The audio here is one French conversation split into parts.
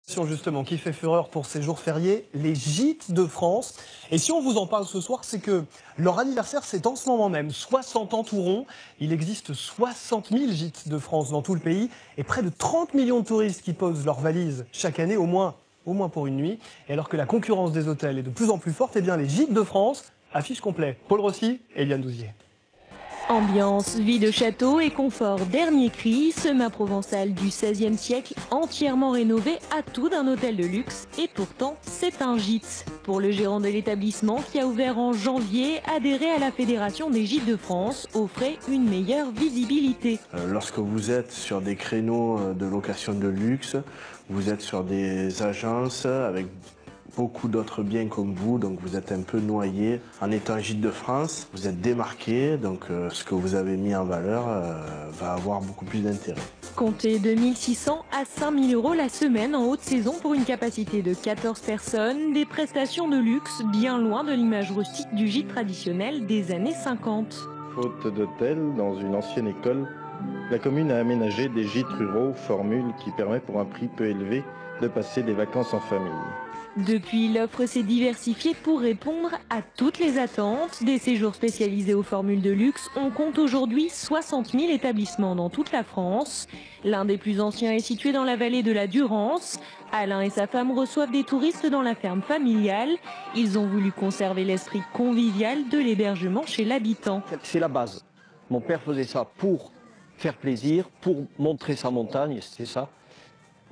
Justement, qui fait fureur pour ces jours fériés, les gîtes de France. Et si on vous en parle ce soir, c'est que leur anniversaire, c'est en ce moment même, 60 ans tout rond. Il existe 60 000 gîtes de France dans tout le pays et près de 30 millions de touristes qui posent leurs valises chaque année, au moins pour une nuit. Et alors que la concurrence des hôtels est de plus en plus forte, eh bien les gîtes de France affichent complet. Paul Rossi et Eliane Douzier. Ambiance, vie de château et confort dernier cri, ce mât provençal du XVIe siècle entièrement rénové a tout d'un hôtel de luxe et pourtant c'est un gîte. Pour le gérant de l'établissement qui a ouvert en janvier, adhérer à la Fédération des gîtes de France offrait une meilleure visibilité. Lorsque vous êtes sur des créneaux de location de luxe, vous êtes sur des agences avec beaucoup d'autres biens comme vous, donc vous êtes un peu noyé. En étant gîte de France, vous êtes démarqué, donc ce que vous avez mis en valeur va avoir beaucoup plus d'intérêt. Comptez de 1 600 à 5 000 euros la semaine en haute saison pour une capacité de 14 personnes, des prestations de luxe bien loin de l'image rustique du gîte traditionnel des années 50. Faute d'hôtel, dans une ancienne école, la commune a aménagé des gîtes ruraux, formule qui permet pour un prix peu élevé de passer des vacances en famille. Depuis, l'offre s'est diversifiée pour répondre à toutes les attentes. Des séjours spécialisés aux formules de luxe, on compte aujourd'hui 60 000 établissements dans toute la France. L'un des plus anciens est situé dans la vallée de la Durance. Alain et sa femme reçoivent des touristes dans la ferme familiale. Ils ont voulu conserver l'esprit convivial de l'hébergement chez l'habitant. C'est la base. Mon père faisait ça pour faire plaisir, pour montrer sa montagne, c'était ça.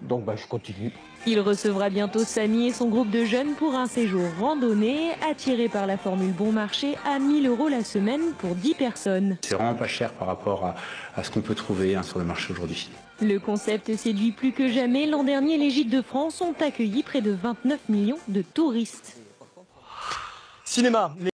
Donc je continue. Il recevra bientôt Samy et son groupe de jeunes pour un séjour randonnée, attiré par la formule bon marché à 1 000 euros la semaine pour 10 personnes. C'est vraiment pas cher par rapport à ce qu'on peut trouver sur le marché aujourd'hui. Le concept séduit plus que jamais. L'an dernier, les gîtes de France ont accueilli près de 29 millions de touristes. Cinéma.